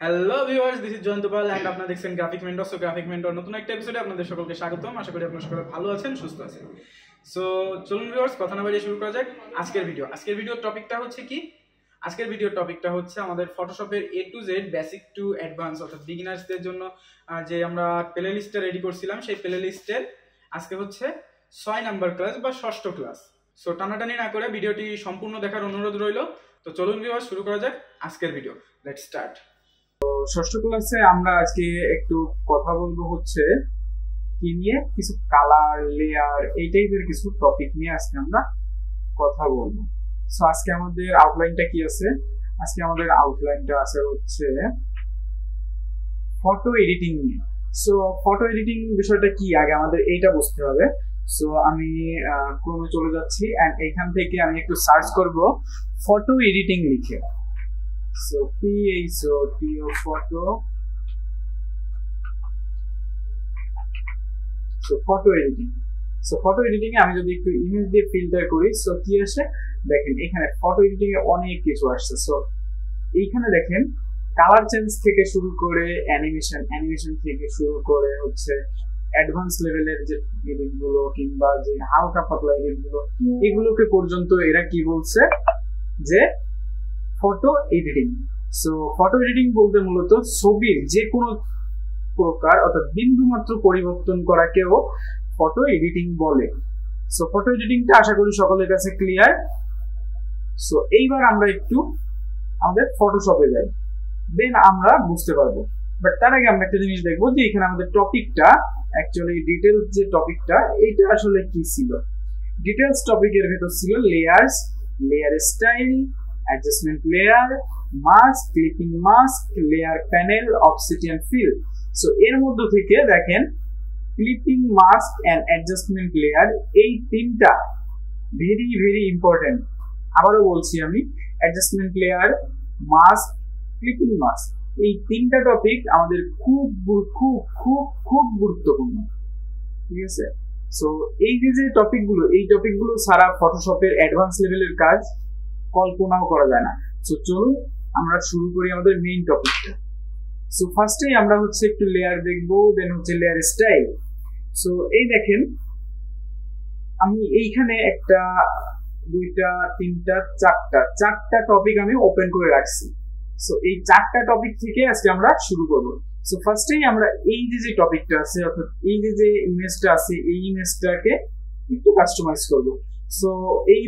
Hello viewers, this is Joyanta Pal and আপনারা দেখছেন graphic mentor. So graphic mentor নতুন একটা এপিসোডে আপনাদের সকলকে স্বাগতম। আশা করি আপনারা সকলে ভালো আছেন, সুস্থ আছেন। সো চলুন ভিউয়ার্স, কথা না বাড়িয়ে শুরু করা যাক আজকের ভিডিওর টপিকটা হচ্ছে কি? আজকের ভিডিওর টপিকটা হচ্ছে আমাদের ফটোশপের A to Z basic to advance অর্থাৎ বিগিনার্সদের জন্য যে আমরা প্লে লিস্টটা রেডি করছিলাম, সেই প্লে লিস্টের আজকে হচ্ছে 6 নাম্বার ক্লাস বা 6ষ্ঠ ক্লাস। সো টানাটানি না করে ভিডিওটি সম্পূর্ণ দেখার অনুরোধ রইল। তো চলুন ভিউয়ার্স, শুরু করা যাক আজকের ভিডিও। Let's start. ষষ্ঠ ক্লাসে আমরা আজকে একটু কথা বলবো হচ্ছে কি নিয়ে, কিছু কালার, লেয়ার, এই টাইপের কিছু টপিক নিয়ে আজকে আমরা কথা বলবো। সো আজকে আমাদের আউটলাইনটা কি আছে? আজকে আমাদের আউটলাইনটা আছে হচ্ছে ফটো এডিটিং নিয়ে। সো ফটো এডিটিং বিষয়টা কি আগে আমাদের এইটা বুঝতে হবে। সো আমি ক্রমে চলে যাচ্ছি এন্ড এখান থেকে আমি একটু সার্চ করব ফটো এডিটিং লিখে। So PHOTO photo. So photo editing. So photo editing এ আমি যদি একটু ইমেজ দিয়ে ফিল্টার করি, সো কি আসে দেখেন, এখানে ফটো এডিটিং এ অনেক কিছু আসছে। সো এইখানে দেখেন কালার চেঞ্জ থেকে শুরু করে অ্যানিমেশন থেকে শুরু করে হচ্ছে অ্যাডভান্স লেভেলের যে এডিট গুলো কিংবা যে হালকা পাতলা এডিট গুলো, এগুলোকে পর্যন্ত এরা কি বলছে যে photo editing. So photo editing বলতে মূলত ছবির যে কোনো প্রকার অর্থাৎ বিন্দুমাত্র পরিবর্তন করাকেও ফটো এডিটিং বলে। সো ফটো এডিটিংটা আশা করি সকলের কাছে ক্লিয়ার। সো এইবার আমরা একটু আমাদের ফটোশপে যাই, দেন আমরা বুঝতে পারবো। বাট তার আগে আমরা একটা জিনিস দেখবো যে এখানে আমাদের টপিকটা অ্যাকচুয়ালি ডিটেলস যে টপিকটা, এইটা আসলে কি ছিল। ডিটেলস টপিকের ভেতর ছিল layers, layer style, adjustment layer, mask, clipping mask, layer panel, obsidian fill. So এর মধ্যে থেকে দেখেন clipping mask and adjustment layer, এই তিনটা ভেরি ভেরি ইম্পর্টেন্ট। আবারও বলছি আমি, adjustment layer, mask, clipping mask, এই তিনটা টপিক আমাদের খুব খুব খুব খুব গুরুত্বপূর্ণ, ঠিক আছে? সো এই যে টপিকগুলো, এই টপিকগুলো ছাড়া ফটোশপের অ্যাডভান্স লেভেলের কাজ কল্পনাও করা যায় না। সো চলুন আমরা শুরু করি আমাদের মেইন টপিকটা। সো ফার্স্টেই আমরা হচ্ছে একটু লেয়ার দেখবো, দেন হচ্ছে লেয়ার স্টাইল। সো এই দেখেন আমি এইখানে একটা, দুইটা, তিনটা, চারটা টপিক আমি ওপেন করে রাখছি। সো এই চারটা টপিক থেকে আজকে আমরা শুরু করব। সো ফার্স্টেই আমরা এই যে টপিকটা আছে অর্থাৎ এই যে ইমেজটা আছে, এই ইমেজটাকে একটু কাস্টমাইজ করব। সো এই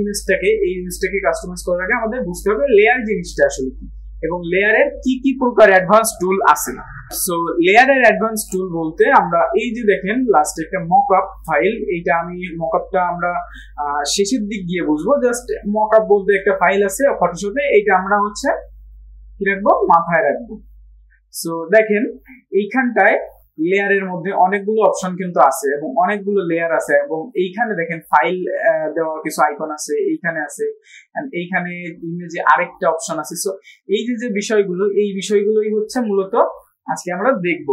ইমেজটাকে কাস্টমাইজ করার আগে আমাদের বুঝতে হবে লেয়ার জিনিসটা আসলে কি এবং লেয়ারের কি কি প্রকার অ্যাডভান্স টুল আছে। সো লেয়ারের অ্যাডভান্স টুল বলতে আমরা এই যে দেখেন লাস্টে একটা মকআপ ফাইল, এইটা আমি মকআপটা আমরা শেষের দিক গিয়ে বুঝবো। জাস্ট মকআপ বলতে একটা ফাইল আছে ফটোশপে, এইটা আমরা হচ্ছে কি রাখবো, মাথায় রাখবো। সো দেখেন এইখানটায় লেয়ারের মধ্যে অনেকগুলো অপশন কিন্তু আছে এবং অনেকগুলো লেয়ার আছে এবং এইখানে দেখেন ফাইল দেওয়ার কিছু আইকন আছে, এইখানে আছে, এইখানে ইমেজে আরেকটা অপশন আছে। সো এই যে বিষয়গুলো, এই বিষয়গুলোই হচ্ছে মূলত আজকে আমরা দেখব।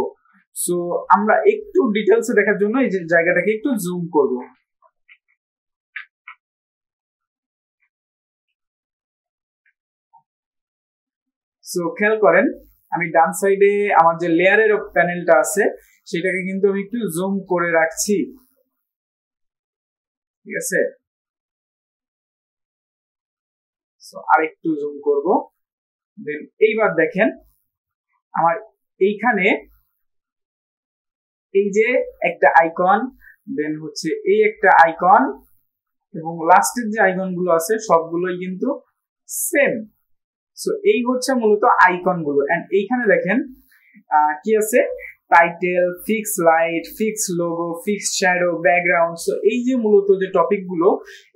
সো আমরা একটু ডিটেলসে দেখার জন্য এই যে জায়গাটাকে একটু জুম করব। সো খেয়াল করেন আমি ডান সাইডে আমার যে লেয়ারের প্যানেলটা আছে সেটাকে কিন্তু আমি একটু জুম করে রাখছি, ঠিক আছে? সো আরেকটু জুম করব। দেন এইবার দেখেন আমার এইখানে এই যে একটা আইকন, দেন হচ্ছে এই একটা আইকন এবং লাস্টের যে আইকন গুলো আছে সবগুলোই কিন্তু সেম। সো এই হচ্ছে মূলত আইকন গুলো। এন্ড এইখানে দেখেন কি আছে, title, fix light, fix logo, fix shadow, background. So এই যে মূলত যে টপিকগুলো,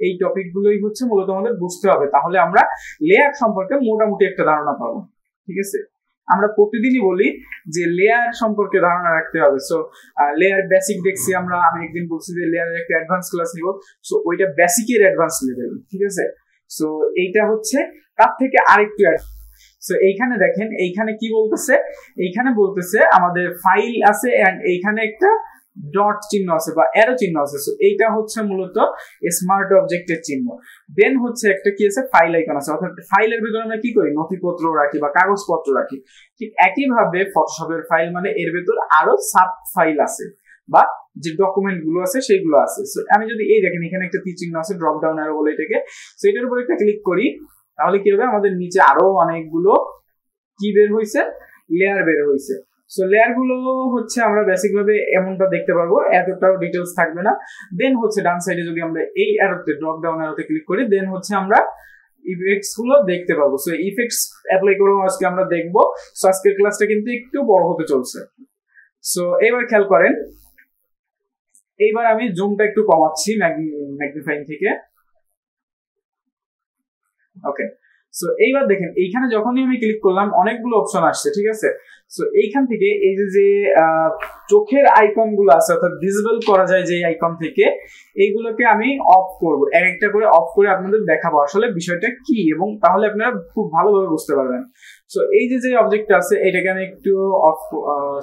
এই টপিকগুলোই হচ্ছে মূলত আমাদের বুঝতে হবে, তাহলে আমরা লেয়ার সম্পর্কে মোটামুটি একটা ধারণা পাবো, ঠিক আছে? আমরা প্রতিদিনই বলি যে লেয়ার সম্পর্কে ধারণা রাখতে হবে। সো লেয়ার বেসিক দেখছি আমরা, আমি একদিন বলছি যে লেয়ারের একটা অ্যাডভান্স ক্লাস নিব। সো ওইটা বেসিকের অ্যাডভান্স লেভেল, ঠিক আছে? সো এইটা হচ্ছে তার থেকে আরেকটু। সো এইখানে দেখেন এইখানে কি বলতেছে, এইখানে বলতেছে আমাদের ফাইল আছে এন্ড এইখানে একটা ডট চিহ্ন আছে বা অ্যারো চিহ্ন আছে, সো এইটা হচ্ছে মূলত স্মার্ট অবজেক্টের চিহ্ন। দেন হচ্ছে একটা কি আছে, ফাইল আইকন আছে, অর্থাৎ ফাইলের ভিতরে আমরা কি করি, নথিপত্র রাখি বা কাগজপত্র রাখি। ঠিক একইভাবে ফটোশপের ফাইল মানে এর ভিতর আরো সাব ফাইল আছে বা যে ডকুমেন্ট গুলো আছে সেগুলো আছে। সো আমি যদি এই দেখেন এখানে একটা তীর চিহ্ন আছে, ড্রপ ডাউন অ্যারো বলে এটাকে, সো এটার উপর একটা ক্লিক করি, তাহলে কি হবে, আমাদের নিচে আরো অনেকগুলো কি বের হয়েছে, লেয়ার বের হয়েছে। সো লেয়ার গুলো হচ্ছে আমরা বেসিক ভাবে এমনটা দেখতে পারবো, এতটাও ডিটেলস থাকবে না। দেন হচ্ছে ডান সাইডে যদি আমরা এই অ্যারোতে ড্রপ ডাউন অ্যারোতে ক্লিক করি, দেন হচ্ছে আমরা ইফেক্টস গুলো দেখতে পাবো। সো ইফেক্টস অ্যাপ্লাই করবো আজকে আমরা দেখবো। সো আজকের ক্লাসটা কিন্তু একটু বড় হতে চলছে। সো এবার খেয়াল করেন, এইবার আমি জুমটা একটু কমাচ্ছি ম্যাগনিফাইং থেকে। ওকে, সো এইবার দেখেন এইখানে যখনই আমি ক্লিক করলাম অনেকগুলো অপশন আসছে, ঠিক আছে। সো এইখান থেকে এই যে চোখের আইকন গুলো আছে, অর্থাৎ ভিজিবল করা যায় যে আইকন থেকে, এইগুলোকে আমি অফ করব, এক একটা করে অফ করে আপনাদের দেখাবো আসলে বিষয়টা কি, এবং তাহলে আপনারা খুব ভালোভাবে বুঝতে পারবেন। সো এই যে অবজেক্টটা আছে এটাকে আমি একটু অফ,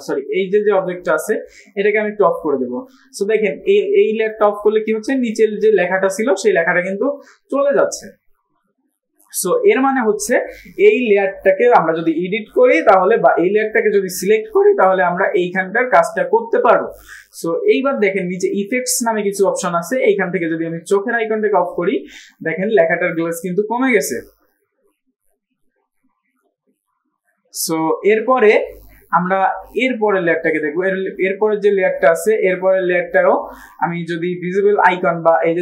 সরি, এই যে অবজেক্টটা আছে এটাকে আমি একটু অফ করে দেবো। সো দেখেন এই লেয়ারটা অফ করলে কি হচ্ছে, নিচের যে লেখাটা ছিল সেই লেখাটা কিন্তু চলে যাচ্ছে। সো এর মানে হচ্ছে এই লেয়ারটাকে আমরা যদি এডিট করি তাহলে, বা এই লেয়ারটাকে যদি সিলেক্ট করি তাহলে আমরা এইখানকার কাজটা করতে পারবো। সো এইবার দেখেন নিচে ইফেক্টস নামে কিছু অপশন আছে, এইখান থেকে যদি আমি চোখের আইকনটাকে অফ করি, দেখেন লেখাটার গ্লেজ কিন্তু কমে গেছে। সো এরপরে আমরা এরপরের লেয়ারটাকে দেখবো, এরপরের যে লেয়ারটা আছে এরপরের লেয়ারটারও আমি যদি ভিজিবল আইকন বা এই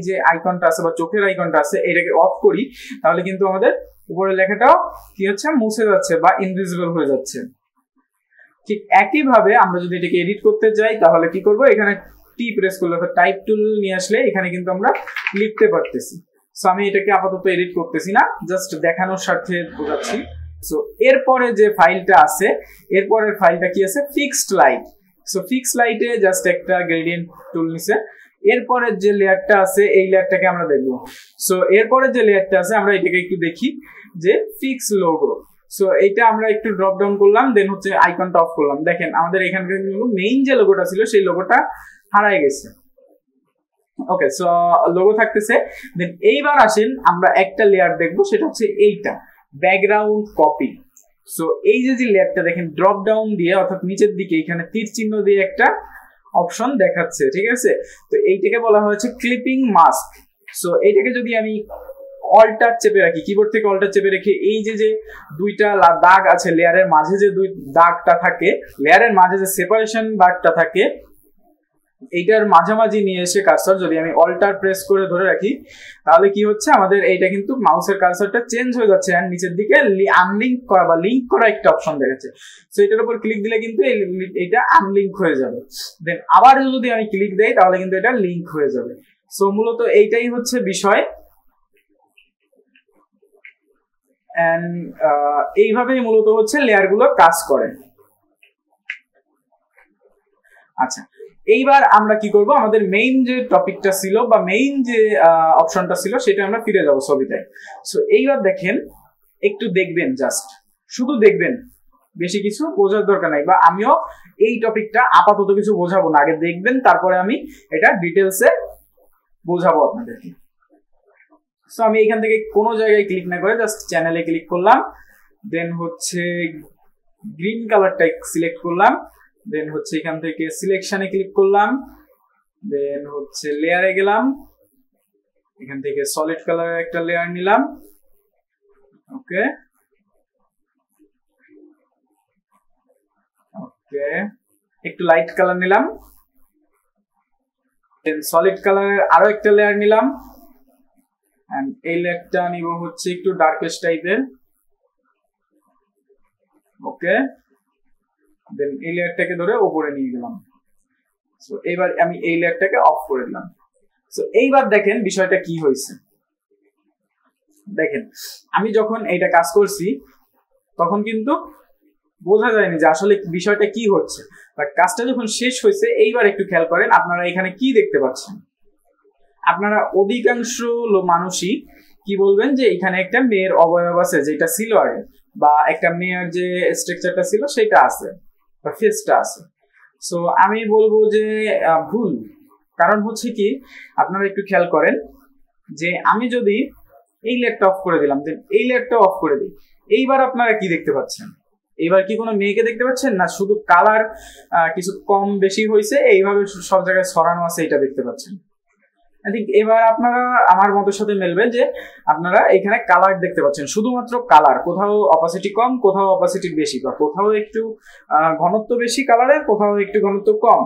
যে আইকনটা আছে বা চোখের আইকনটা আছে এটাকে অফ করি, তাহলে কিন্তু আমাদের উপরের লেখাটাও কি হচ্ছে, মুছে যাচ্ছে বা ইনভিজিবল হয়ে যাচ্ছে। ঠিক একইভাবে আমরা যদি এটাকে এডিট করতে যাই তাহলে কি করব, এখানে টি প্রেস করলে অর্থাৎ টাইপ টুল নিয়ে আসলে এখানে কিন্তু আমরা লিখতে পারতেছি। সো আমি এটাকে আপাতত এডিট করতেছি না, জাস্ট দেখানোর স্বার্থে বোঝাচ্ছি। সো এরপরে যে ফাইলটা আছে, এরপরের ফাইলটা কি আছে, ফিক্সড লাইট। সো ফিক্সড লাইটে জাস্ট একটা গ্রেডিয়েন্ট টুল নিছে। এরপরের যে লেয়ারটা আছে এই লেয়ারটাকে আমরা দেখবো। সো এরপরের যে লেয়ারটা আছে আমরা এটাকে একটু দেখি, যে ফিক্স লোগো। সো এইটা আমরা একটু ড্রপ ডাউন করলাম, দেন হচ্ছে আইকনটা অফ করলাম, দেখেন আমাদের এখানকার মেইন যে লোগোটা ছিল সেই লোগোটা হারাই গেছে। ওকে, সো লোগো থাকতেছে। দেন এইবার আসেন আমরা একটা লেয়ার দেখবো, সেটা হচ্ছে এইটা, ব্যাকগ্রাউন্ড কপি। সো এই যে লেয়ারটা দেখেন ড্রপ ডাউন দিয়ে অর্থাৎ নিচের দিকে এখানে তীর চিহ্ন দিয়ে একটা অপশন দেখাচ্ছে, ঠিক আছে। তো এইটাকে বলা হয়েছে ক্লিপিং মাস্ক। সো এইটাকে যদি আমি অল্টার চেপে রাখি, কিবোর্ড থেকে অল্টার চেপে রেখে এই যে দুইটা দাগ আছে লেয়ারের মাঝে, যে দুই দাগটা থাকে লেয়ারের মাঝে, যে সেপারেশন দাগটা থাকে, এইটার মাঝামাঝি নিয়ে এসে কার্সর যদি আমি অল্টার প্রেস করে ধরে রাখি, তাহলে কি হচ্ছে, আমাদের এইটা কিন্তু মাউসের কার্সরটা চেঞ্জ হয়ে যাচ্ছে, আর নিচের দিকে আনলিঙ্ক করা বা লিঙ্ক করা একটা অপশন দেখাচ্ছে। সো এটার উপর ক্লিক দিলে কিন্তু এইটা আনলিঙ্ক হয়ে যাবে। দেন আবার যদি আমি ক্লিক দেই তাহলে কিন্তু এটা লিঙ্ক হয়ে যাবে। সো মূলত এইটাই হচ্ছে বিষয়, এন্ড এইভাবেই মূলত হচ্ছে লেয়ার গুলো কাজ করে। আচ্ছা, এইবার আমরা কি করব, আমাদের মেইন যে টপিকটা ছিল বা মেইন যে অপশনটা ছিল সেটা আমরা ফিরে যাব ছবিতে। সো এইবার দেখেন, একটু দেখবেন, জাস্ট শুধু দেখবেন, বেশি কিছু বোঝার দরকার নাই, বা আমিও এই টপিকটা আপাতত কিছু বোঝাবো না, আগে দেখবেন তারপরে আমি এটা ডিটেলসে বোঝাবো আপনাদেরকে। সো আমি এখান থেকে কোনো জায়গায় ক্লিক না করে জাস্ট চ্যানেলে ক্লিক করলাম, দেন হচ্ছে গ্রিন কালারটা সিলেক্ট করলাম, দেন হচ্ছে এখান থেকে সিলেকশনে ক্লিক করলাম, দেন হচ্ছে লেয়ারে গেলাম, এখান থেকে সলিড কালারের একটা লেয়ার নিলাম। ওকে ওকে, একটু লাইট কালার নিলাম, দেন সলিড কালারের আরো একটা লেয়ার নিলাম, এন্ড এই লেয়ারটা নিব হচ্ছে একটু ডার্কেস্ট টাইপের। ওকে, দেন এই লেয়ারটাকে ধরে উপরে নিয়ে গেলাম। সো এইবার আমি এই লেয়ারটাকে অফ করে দিলাম। সো এইবার দেখেন বিষয়টা কি হয়েছে, দেখেন আমি যখন এইটা কাজ করছি তখন কিন্তু বোঝা যায়নি যে আসলে বিষয়টা কি হচ্ছে, বাট কাজটা যখন শেষ হয়েছে এইবার একটু খেয়াল করেন আপনারা এখানে কি দেখতে পাচ্ছেন। আপনারা অধিকাংশ মানুষই কি বলবেন, যে এখানে একটা মেয়ের অবয়ব আছে যেটা ছিল আগে, বা একটা মেয়ের যে স্ট্রাকচারটা ছিল সেটা আছে বা ফেসটা আছে। সো আমি বলবো যে ভুল। কারণ হচ্ছে কি, আপনারা একটু খেয়াল করেন যে আমি যদি এই লেয়ারটা অফ করে দিলাম, দেন এই লেয়ারটা অফ করে দিই, এইবার আপনারা কি দেখতে পাচ্ছেন? এইবার কি কোনো মেয়েকে দেখতে পাচ্ছেন? না, শুধু কালার কিছু কম বেশি হয়েছে, এইভাবে সব জায়গায় ছড়ানো আছে, এটা দেখতে পাচ্ছেন। আই থিঙ্ক এবার আপনারা আমার মতের সাথে মিলবে যে আপনারা এখানে কালার দেখতে পাচ্ছেন, শুধুমাত্র কালার, কোথাও অপাসিটি কম, কোথাও অপাসিটি বেশি, বা কোথাও একটু ঘনত্ব বেশি কালারের, কোথাও একটু ঘনত্ব কম।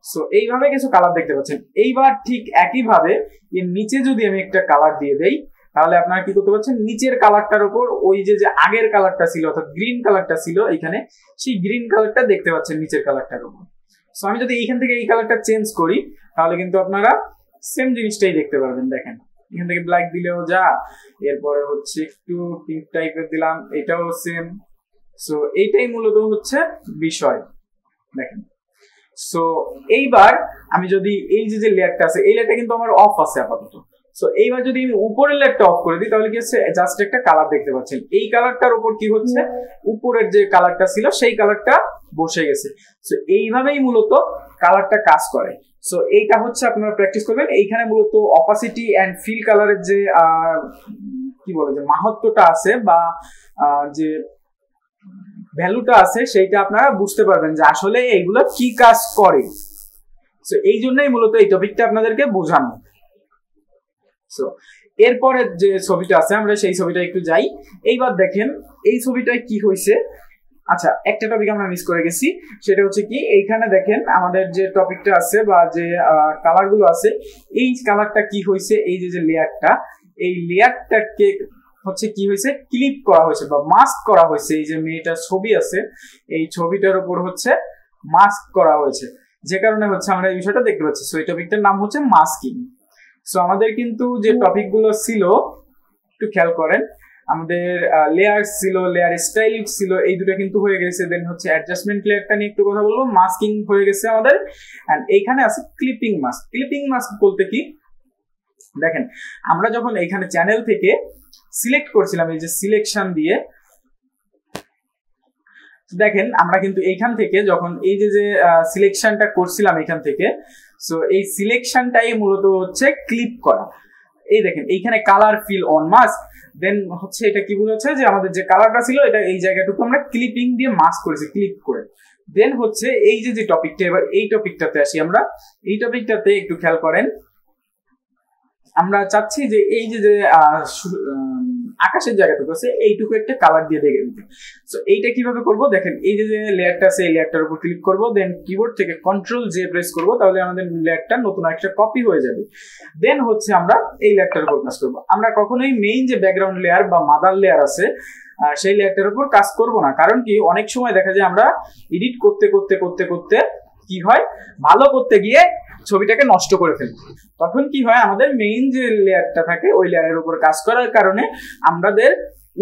সো এইভাবে কিছু কালার দেখতে পাচ্ছেন। এইবার ঠিক একইভাবে এর নিচে যদি আমি একটা কালার দিয়ে দেই, তাহলে আপনারা কি করতে পারছেন, নিচের কালারটার উপর ওই যে আগের কালারটা ছিল, অর্থাৎ গ্রিন কালারটা ছিল এখানে, সেই গ্রিন কালারটা দেখতে পাচ্ছেন নিচের কালারটার উপর। সো আমি যদি এইখান থেকে এই কালারটা চেঞ্জ করি, তাহলে কিন্তু আপনারা সেম জিনিসটাই দেখতে পারবেন। দেখেন এখান থেকে ব্ল্যাক দিলেও যা, এরপরে হচ্ছে একটু পিঙ্ক টাইপের দিলাম, এটাও সেম। সো এইটাই মূলত হচ্ছে বিষয়। দেখেন, সো এইবার আমি যদি এই যে লেয়ারটা আছে, এই লেয়ারটা কিন্তু আমার অফ আছে আপাতত। সো এইবার যদি আমি উপরের লেয়ারটা অফ করে দিই, তাহলে কি হচ্ছে, জাস্ট একটা কালার দেখতে পাচ্ছেন। এই কালারটার উপর কি হচ্ছে, উপরের যে কালারটা ছিল সেই কালারটা বসে গেছে। সো এইভাবেই মূলত কালারটা কাজ করে। সো এইটা হচ্ছে আপনারা প্র্যাকটিস করবেন। এইখানে মূলত অপাসিটি এন্ড ফিল কালারের যে কি বলে, যে মাহাত্ম্যটা আছে বা যে ভ্যালুটা আছে, সেইটা আপনারা বুঝতে পারবেন যে আসলে এইগুলো কি কাজ করে। সো এই জন্যই মূলত এই টপিকটা আপনাদেরকে বোঝানো। সো এরপরে যে ছবিটা আছে, আমরা সেই ছবিটা একটু যাই। এইবার দেখেন এই ছবিটায় কি হয়েছে। আচ্ছা, একটা টপিক আমরা মিস করে গেছি, সেটা হচ্ছে কি, এইখানে দেখেন আমাদের যে টপিকটা আছে বা যে কালার গুলো আছে, এই কালারটা কি হয়েছে, এই যে লেয়ারটা, এই লেয়ারটাকে হচ্ছে কি হয়েছে, ক্লিপ করা হয়েছে বা মাস্ক করা হয়েছে। এই যে মেয়েটার ছবি আছে, এই ছবিটার উপর হচ্ছে মাস্ক করা হয়েছে, যে কারণে হচ্ছে আমরা এই বিষয়টা দেখতে পাচ্ছি। সো এই টপিকটার নাম হচ্ছে মাস্কিং। সো আমাদের কিন্তু যে টপিক গুলো ছিল, একটু খেয়াল করেন, আমাদের লেয়ার ছিল, লেয়ার স্টাইল ছিল, এই দুটো কিন্তু হয়ে গেছে। দেন হচ্ছে অ্যাডজাস্টমেন্ট লেয়ারটা নিয়ে একটু কথা বলবো, মাস্কিং হয়ে গেছে আমাদের। এন্ড এইখানে আছে ক্লিপিং মাস্ক। ক্লিপিং মাস্ক বলতে কি, দেখেন আমরা যখন এইখানে চ্যানেল থেকে সিলেক্ট করছিলাম, এই যে সিলেকশন দিয়ে, দেখেন আমরা কিন্তু এইখান থেকে যখন এই যে সিলেকশনটা করছিলাম এখান থেকে, সো এই সিলেকশনটাই মূলত হচ্ছে ক্লিপ করা। এই দেখেন এইখানে কালার ফিল অন মাস্ক, দেন হচ্ছে এটা কি বোঝাচ্ছে, যে আমাদের যে কালারটা ছিল এটা এই জায়গাটুকু আমরা ক্লিপিং দিয়ে মাস্ক করেছি, ক্লিপ করে। দেন হচ্ছে এই যে টপিকটা, এবার এই টপিকটাতে আসি আমরা। এই টপিকটাতে একটু খেয়াল করেন, আমরা চাচ্ছি যে এই যে আকাশের জায়গাটুকু আছে, এইটুকু একটা কালার দিয়ে দেখে দিতে। সো এইটা কিভাবে করব, দেখেন এই যে লেয়ারটা আছে, এই লেয়ারটার উপর ক্লিক করব, দেন কিবোর্ড থেকে কন্ট্রোল জে প্রেস করব, তাহলে আমাদের লেয়ারটা নতুন একটা কপি হয়ে যাবে। দেন হচ্ছে আমরা এই লেয়ারটার উপর কাজ করব। আমরা কখনোই মেইন যে ব্যাকগ্রাউন্ড লেয়ার বা মাদার লেয়ার আছে সেই লেয়ারটার উপর কাজ করব না। কারণ কি, অনেক সময় দেখা যায় আমরা এডিট করতে করতে করতে করতে কি হয়, ভালো করতে গিয়ে ছবিটাকে নষ্ট করে ফেলি। তখন কি হয়, আমাদের মেইন যে লেয়ারটা থাকে ওই লেয়ারের উপর কাজ করার কারণে আমাদের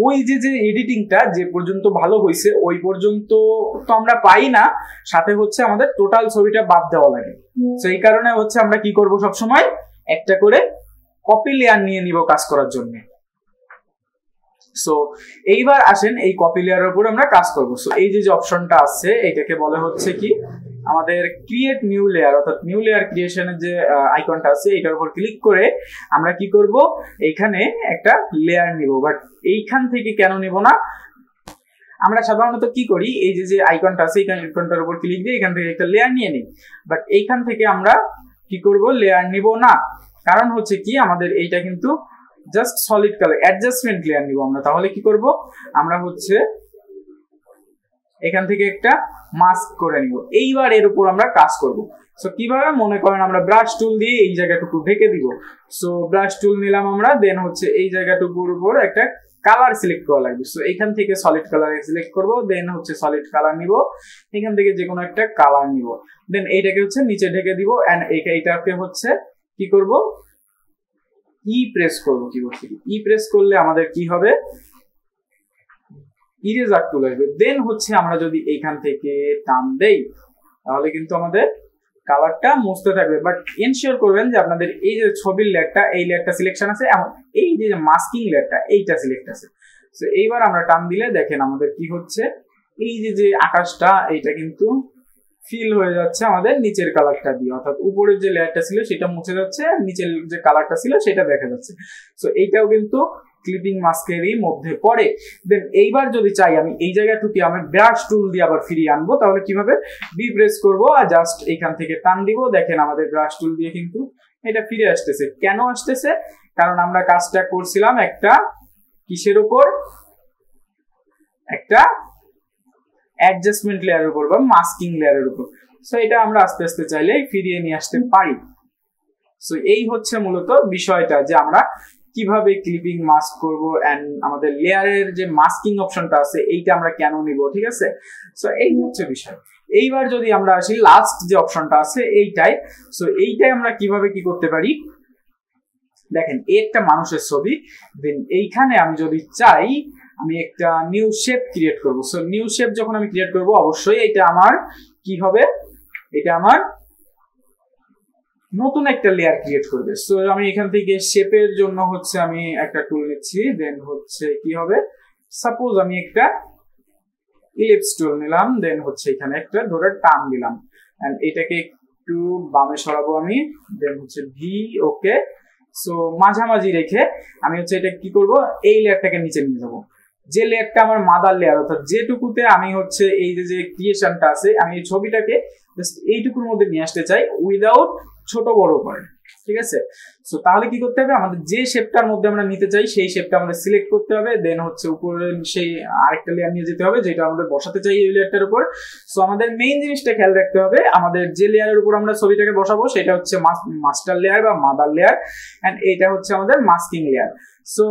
ওই যে এডিটিংটা যে পর্যন্ত ভালো হয়েছে ওই পর্যন্ত তো আমরা পাই না, সাথে হচ্ছে আমাদের টোটাল ছবিটা বাদ দেওয়া লাগে। তো এই কারণে হচ্ছে আমরা কি করব, সবসময় একটা করে কপি লেয়ার নিয়ে নিব কাজ করার জন্য। সো এইবার আসেন এই কপি লেয়ারের উপর আমরা কাজ করব। সো এই যে অপশনটা আছে, এটাকে বলে হচ্ছে কি আমাদের ক্রিয়েট নিউ লেয়ার, অর্থাৎ নিউ লেয়ার ক্রিয়েশনের যে আইকনটা আছে এটার উপর ক্লিক করে আমরা কি করব, এইখানে একটা লেয়ার নিব। বাট এইখান থেকে কেন নিব না, আমরা সাধারণত কি করি, এই যে আইকনটা আছে এই আইকনটার উপর ক্লিক দিয়ে এখান থেকে একটা লেয়ার নিয়ে নিই। বাট এইখান থেকে আমরা কি করব, লেয়ার নিব না। কারণ হচ্ছে কি, আমাদের এইটা কিন্তু just solid colour, adjustment layer নিব আমরা। তাহলে কি করব, আমরা হচ্ছে এখান থেকে একটা মাস্ক করে নিব। এইবার এর উপর আমরা কাজ করব। সো কিভাবে, মনে করেন আমরা ব্রাশ টুল দিয়ে এই জায়গাটুকু ঢেকে দিব। সো ব্রাশ টুল নিলাম আমরা, দেন হচ্ছে এই জায়গাটুকুর উপর একটা কালার সিলেক্ট করা লাগবে। সো এখান থেকে সলিড কালার সিলেক্ট করব, দেন হচ্ছে সলিড কালার নিব, এখান থেকে যে কোনো একটা কালার নিব, দেন এইটাকে হচ্ছে নিচে ঢেকে দিব। এন্ড এইটাকে হচ্ছে কি করব, ই প্রেস করব। কিবোর্ড থেকে ই প্রেস করলে আমাদের কি হবে, ইরেজার টুল আসবে। দেন হচ্ছে আমরা যদি এইখান থেকে টান দেই তাহলে কিন্তু আমাদের কালারটা মুছতে থাকবে। বাট এনশিওর করবেন যে আপনাদের এই যে ছবির লেয়ারটা, এই লেয়ারটা সিলেকশন আছে, এবং এই যে মাস্কিং লেয়ারটা এইটা সিলেক্ট আছে। তো এইবার আমরা টান দিলে দেখেন আমাদের কি হচ্ছে, এই যে আকাশটা এইটা কিন্তু ফিল হয়ে যাচ্ছে আমাদের নিচের কালারটা দিয়ে, অর্থাৎ উপরের যে লেয়ারটা ছিল সেটা মুছে যাচ্ছে, নিচের যে কালারটা ছিল সেটা দেখা যাচ্ছে। সো এইটাও কিন্তু ক্লিপিং মাস্কেরই মধ্যে পড়ে। দেন এইবার যদি চাই আমি এই জায়গাটুকু আমি ব্রাশ টুল দিয়ে আবার ফিরিয়ে আনবো, তাহলে কিভাবে বি প্রেস করবো আর জাস্ট এখান থেকে টান দিব, দেখেন আমাদের ব্রাশ টুল দিয়ে কিন্তু এটা ফিরে আসতেছে। কেন আসতেছে? কারণ আমরা কাজটা করছিলাম একটা কিসের উপর, একটা অ্যাডজাস্টমেন্ট লেয়ারের উপর বা মাস্কিং লেয়ারের উপর। সো এটা আমরা আস্তে আস্তে চাইলে ফিরিয়ে নিয়ে আসতে পারি। সো এই হচ্ছে মূলত বিষয়টা যে আমরা কিভাবে ক্লিপিং মাস্ক করব এন্ড আমাদের লেয়ারের যে মাস্কিং অপশনটা আছে এইটা আমরা কেন নিব, ঠিক আছে। সো এই হচ্ছে বিষয়। এইবার যদি আমরা আসি লাস্ট যে অপশনটা আছে এইটাই, সো এইটাই আমরা কিভাবে কি করতে পারি, দেখেন এই একটা মানুষের ছবি, দেন এইখানে আমি যদি চাই আমি একটা নিউ শেপ ক্রিয়েট করব। সো নিউ শেপ যখন আমি ক্রিয়েট করব অবশ্যই এটা আমার কি হবে, এটা আমার নতুন একটা লেয়ার ক্রিয়েট করবে। সো আমি এখান থেকে শেপের জন্য হচ্ছে আমি একটা টুল নিচ্ছি, দেন হচ্ছে কি হবে, সাপোজ আমি একটা ইলিপস টুল নিলাম, দেন হচ্ছে এখানে একটা ধরে টান দিলাম এন্ড এটাকে একটু বামে সরাবো আমি, দেন হচ্ছে ভি, ওকে। সো মাঝামাঝি রেখে আমি হচ্ছে এটা কি করব, এই লেয়ারটাকে নিচে নিয়ে যাবো, যে লেয়ারটা আমার মাদার লেয়ার, অর্থাৎ যেটুকুতে আমি হচ্ছে এই যে ক্রিয়েশনটা আছে আমি এই ছবিটাকে জাস্ট এইটুকুর মধ্যে নিয়ে আসতে চাই উইদাউট ছোট বড় করে, ঠিক আছে। সো তাহলে কি করতে হবে, আমাদের যে শেপটার মধ্যে আমরা নিতে চাই সেই শেপটা আমাদের সিলেক্ট করতে হবে, দেন হচ্ছে উপরে সেই আরেকটা লেয়ার নিয়ে যেতে হবে যেটা আমাদের বসাতে চাই এই লেয়ারটার উপর। সো আমাদের মেইন জিনিসটা খেয়াল রাখতে হবে, আমাদের যে লেয়ারের উপর আমরা ছবিটাকে বসাবো সেটা হচ্ছে মাস্টার লেয়ার বা মাদার লেয়ার এন্ড এইটা হচ্ছে আমাদের মাস্কিং লেয়ার। সো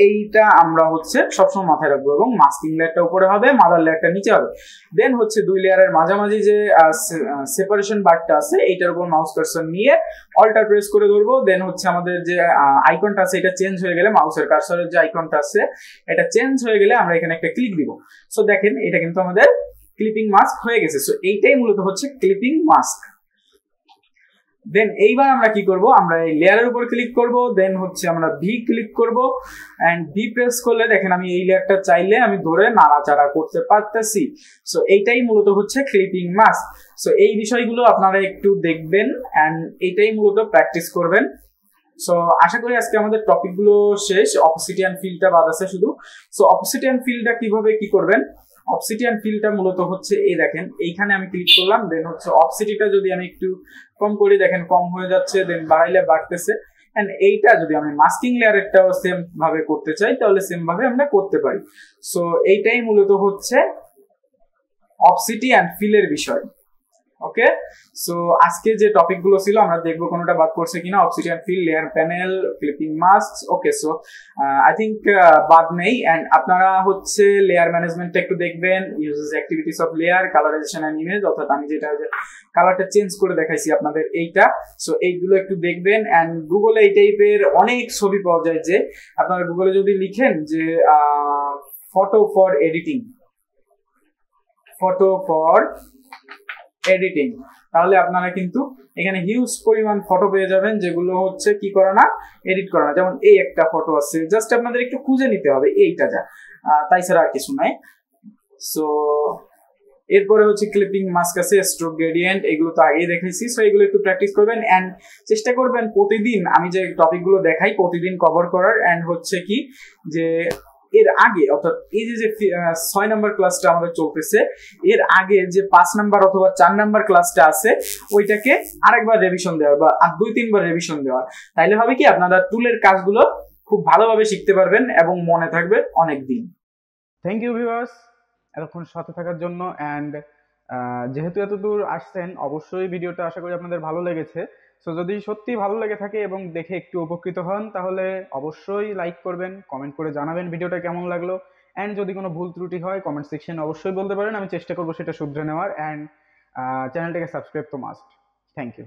এইটা আমরা হচ্ছে সবসময় মাথায় রাখবো এবং মাস্কিং লেয়ারটা উপরে হবে, মাদার লেয়ারটা নিচে হবে। দেন হচ্ছে দুই লেয়ারের মাঝামাঝি যে সেপারেশন বারটা আছে এইটার উপর মাউস কার্সর নিয়ে অল্টার প্রেস করে ধরবো, দেন হচ্ছে আমাদের যে আইকনটা আছে এটা চেঞ্জ হয়ে গেলে, মাউসের কার্সরের যে আইকনটা আছে এটা চেঞ্জ হয়ে গেলে আমরা এখানে একটা ক্লিক দিব। সো দেখেন এটা কিন্তু আমাদের ক্লিপিং মাস্ক হয়ে গেছে। সো এইটাই মূলত হচ্ছে ক্লিপিং মাস্ক। দেন এইবার আমরা কি করব, আমরা এই লেয়ারের উপর ক্লিক করব, দেন হচ্ছে আমরা ভি ক্লিক করব এন্ড ভি প্রেস করলে দেখেন আমি এই লেয়ারটা চাইলে আমি ধরে নাড়াচাড়া করতে পারতেছি। সো এইটাই মূলত হচ্ছে ক্লিপিং মাস্ক। সো এই বিষয়গুলো আপনারা একটু দেখবেন এন্ড এইটাই মূলত প্র্যাকটিস করবেন। সো আশা করি আজকে আমাদের টপিক গুলো শেষ, অবসিডিয়ান ফিলটা বাদ আছে শুধু। সো অবসিডিয়ান ফিলটা কিভাবে কি করবেন, অবসিডিয়ান ফিলটা মূলত হচ্ছে এই দেখেন এইখানে আমি ক্লিক করলাম, দেন হচ্ছে অবসিডিটা যদি আমি একটু কম করি দেখেন কম হয়ে যাচ্ছে, দেন বাড়াইলে বাড়তেছে এন্ড এইটা যদি আমি মাস্কিং লেয়ারেরটাও সেম ভাবে করতে চাই তাহলে সেম ভাবে আমরা করতে পারি। সো এইটাই মূলত হচ্ছে অবসিডিয়ান ফিলের বিষয়। ওকে, সো আজকে যে টপিক গুলো ছিল আমরা দেখবো কোনটা বাদ পড়ছে কিনা, obsidian fill, layer panel, clipping mask. Okay, so I think বাদ নেই এন্ড আপনারা হচ্ছে লেয়ার ম্যানেজমেন্টটা একটু দেখবেন, uses activities of layer, colourisation and image, অর্থাৎ আমি যেটা কালারটা চেঞ্জ করে দেখাইছি আপনাদের এইটা। সো এইগুলো একটু দেখবেন এন্ড গুগলে এই টাইপের অনেক ছবি পাওয়া যায়, যে আপনারা গুগলে যদি লিখেন যে photo for editing, photo for editing, তাহলে আপনারা কিন্তু এখানে হিউজ পরিমাণ ফটো পেয়ে যাবেন যেগুলো হচ্ছে কি করে না, এডিট করে না। যেমন এই একটা ফটো আছে, জাস্ট আপনাদের একটু খুঁজে নিতে হবে এইটা যা, তাই ছাড়া আর কিছু নাই। সো এরপরে হচ্ছে ক্লিপিং মাস্ক আছে, স্ট্রোক গ্রেডিয়েন্ট, এগুলো তো আগেই দেখাইছি। সো এগুলো একটু প্র্যাকটিস করবেন এন্ড চেষ্টা করবেন প্রতিদিন আমি যে টপিকগুলো দেখাই প্রতিদিন কভার করার এন্ড হচ্ছে কি যে এর আগে, অর্থাৎ এই যে 6 নাম্বার ক্লাসটা আমাদের চলতেছে এর আগে যে 5 নাম্বার অথবা 4 নাম্বার ক্লাসটা আছে ওইটাকে আরেকবার রিভিশন দেওয়া বা 2-3 বার রিভিশন দেওয়া, তাইলে হবে কি আপনারা টুলের কাজগুলো খুব ভালোভাবে শিখতে পারবেন এবং মনে থাকবে অনেক দিন। থ্যাংক ইউ ভিউয়ার্স এতক্ষণ সাথে থাকার জন্য এন্ড যেহেতু এতদূর আসছেন অবশ্যই ভিডিওটা আশা করি আপনাদের ভালো লেগেছে। সো যদি সত্যি ভালো লেগে থাকে এবং দেখে একটু উপকৃত হন তাহলে অবশ্যই লাইক করবেন, কমেন্ট করে জানাবেন ভিডিওটা কেমন লাগলো এন্ড যদি কোনো ভুল ত্রুটি হয় কমেন্ট সেকশনে অবশ্যই বলতে পারেন, আমি চেষ্টা করবো সেটা শুধরে নেওয়ার এন্ড চ্যানেলটাকে সাবস্ক্রাইব তো মাস্ট। Thank you.